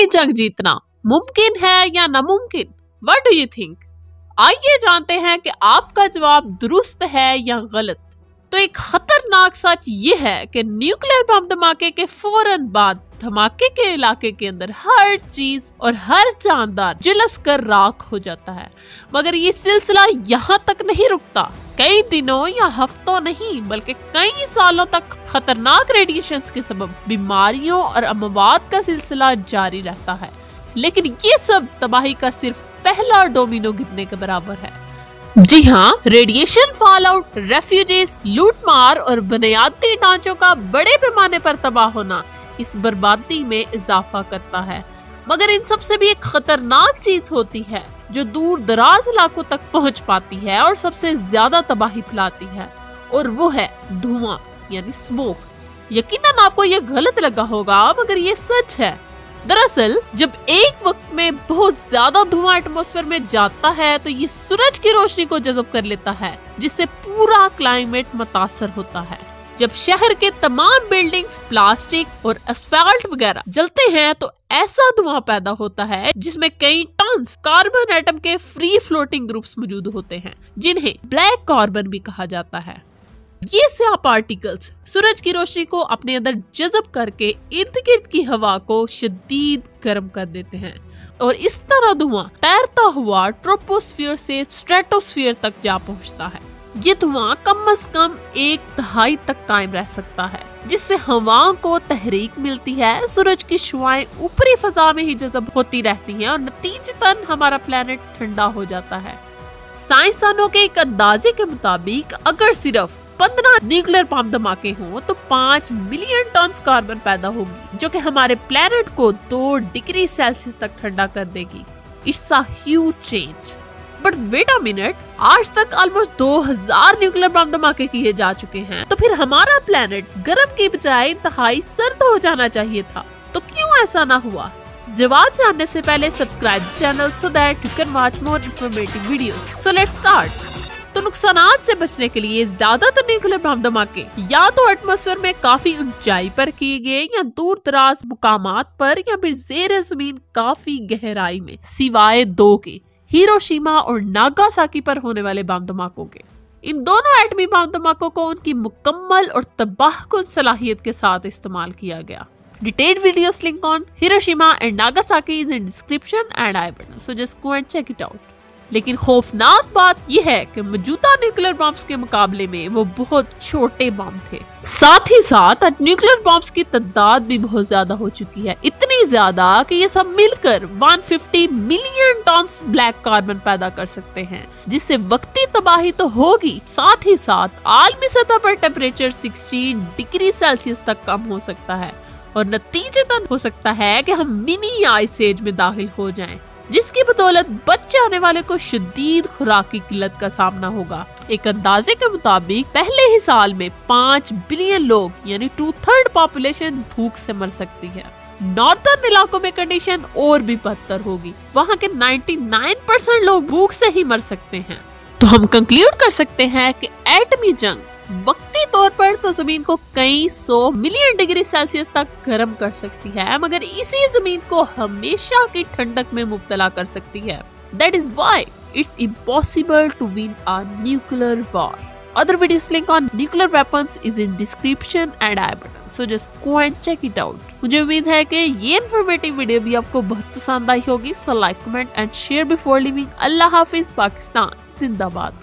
Nuclear जंग जीतना मुमकिन है या नामुमकिन? What do you think? आइए जानते हैं कि आपका जवाब दुरुस्त है या गलत। तो एक खतरनाक सच ये है कि न्यूक्लियर बम धमाके के फौरन बाद धमाके के इलाके के अंदर हर चीज और हर जानदार झुलस कर राख हो जाता है। मगर ये सिलसिला यहाँ तक नहीं रुकता। कई दिनों या हफ्तों नहीं बल्कि कई सालों तक खतरनाक रेडिएशन के सबब बीमारियों और अमवात का सिलसिला जारी रहता है। लेकिन ये सब तबाही का सिर्फ पहला डोमिनो गिरने के बराबर है। जी हाँ, रेडिएशन फॉलआउट, रेफ्यूजीज, लूटमार और बुनियादी ढांचों का बड़े पैमाने पर तबाह होना इस बर्बादी में इजाफा करता है। मगर इन सबसे भी एक खतरनाक चीज होती है जो दूर दराज इलाकों तक पहुंच पाती है और सबसे ज्यादा तबाही फैलाती है, और वो है धुआं यानी स्मोक। यकीनन आपको ये गलत लगा होगा मगर ये सच है। दरअसल जब एक वक्त में बहुत ज्यादा धुआं एटमॉस्फेयर में जाता है तो ये सूरज की रोशनी को जज़ब कर लेता है, जिससे पूरा क्लाइमेट मुतासर होता है। जब शहर के तमाम बिल्डिंग्स, प्लास्टिक और एस्फाल्ट वगैरह जलते हैं तो ऐसा धुआं पैदा होता है जिसमें कई टन कार्बन एटम के फ्री फ्लोटिंग ग्रुप्स मौजूद होते हैं, जिन्हें ब्लैक कार्बन भी कहा जाता है। ये स्याह पार्टिकल्स सूरज की रोशनी को अपने अंदर जज़ब करके इर्द गिर्द की हवा को शदीद गर्म कर देते हैं, और इस तरह धुआं तैरता हुआ ट्रोपोस्फियर से स्ट्रेटोस्फियर तक जा पहुंचता है। ये धुआं कम से कम 1/2 तक कायम रह सकता है, जिससे हवाओं को तहरीक मिलती है। सूरज की शुआएं ऊपरी फजा में ही जज़ब होती रहती हैं और नतीजतन हमारा प्लेनेट ठंडा हो जाता है। साइंसदानों के एक अंदाजे के मुताबिक अगर सिर्फ 15 न्यूक्लियर बम धमाके हों तो 5 मिलियन टन कार्बन पैदा होगी, जो कि हमारे प्लेनेट को 2 डिग्री सेल्सियस तक ठंडा कर देगी। It's a huge change. But wait a minute, आज तक ऑलमोस्ट 2000 न्यूक्लियर बम धमाके किए जा चुके हैं, तो फिर हमारा प्लेनेट गर्म की बजाय इंतहाई सर्द हो जाना चाहिए था। तो क्यों ऐसा ना हुआ? जवाब जानने से पहले subscribe the channel so that you can watch more informative videos. So let's start. तो नुकसानात से बचने के लिए ज्यादातर न्यूक्लियर बम धमाके या तो एटमॉस्फेयर में काफी ऊंचाई पर किए गए या दूर दराज मुकामात पर, या फिर ज़ेरे जमीन काफी गहराई में, सिवाय 2 के, हिरोशिमा और नागासाकी पर होने वाले बम धमाकों के। इन दोनों एटमी बम धमाकों को उनकी मुकम्मल और तबाहकुन सलाहियत के साथ इस्तेमाल किया गया। Detailed videos link on Hiroshima and Nagasaki is in description and I button, so just go and check it out। लेकिन खौफनाक बात यह है कि मौजूदा न्यूक्लियर बॉम्ब्स के मुकाबले में वो बहुत छोटे बम थे। साथ ही साथ न्यूक्लियर बॉम्ब्स की तादाद भी बहुत ज्यादा हो चुकी है, इतनी ज्यादा कि ये सब मिलकर 150 मिलियन टन ब्लैक कार्बन पैदा कर सकते हैं, जिससे वक्ती तबाही तो होगी, साथ ही साथ आलमी सतह पर टेम्परेचर 16 डिग्री सेल्सियस तक कम हो सकता है, और नतीजतन हो सकता है कि हम मिनी आइस एज में दाखिल हो जाएं, जिसकी बदौलत बच जाने वाले को शदीद खुराक की किल्लत का सामना होगा। एक अंदाजे के मुताबिक पहले ही साल में 5 बिलियन लोग यानी 2/3 पॉपुलेशन भूख से मर सकती है। नॉर्दर्न इलाकों में कंडीशन और भी बदतर होगी, वहाँ के 99% लोग भूख से ही मर सकते हैं। तो हम कंक्लूड कर सकते हैं कि एटमी जंग वक्ती तौर पर तो जमीन को कई 100 मिलियन डिग्री सेल्सियस तक गर्म कर सकती है, मगर इसी जमीन को हमेशा की ठंडक में मुब्तला कर सकती है। That is why it's impossible to win a nuclear war. Other videos link on nuclear weapons is in description and I button, so just go and check it out। मुझे उम्मीद है कि ये इन्फॉर्मेटिव वीडियो भी आपको बहुत पसंद आई होगी। So like, comment and share before leaving। अल्लाह हाफिज। पाकिस्तान जिंदाबाद।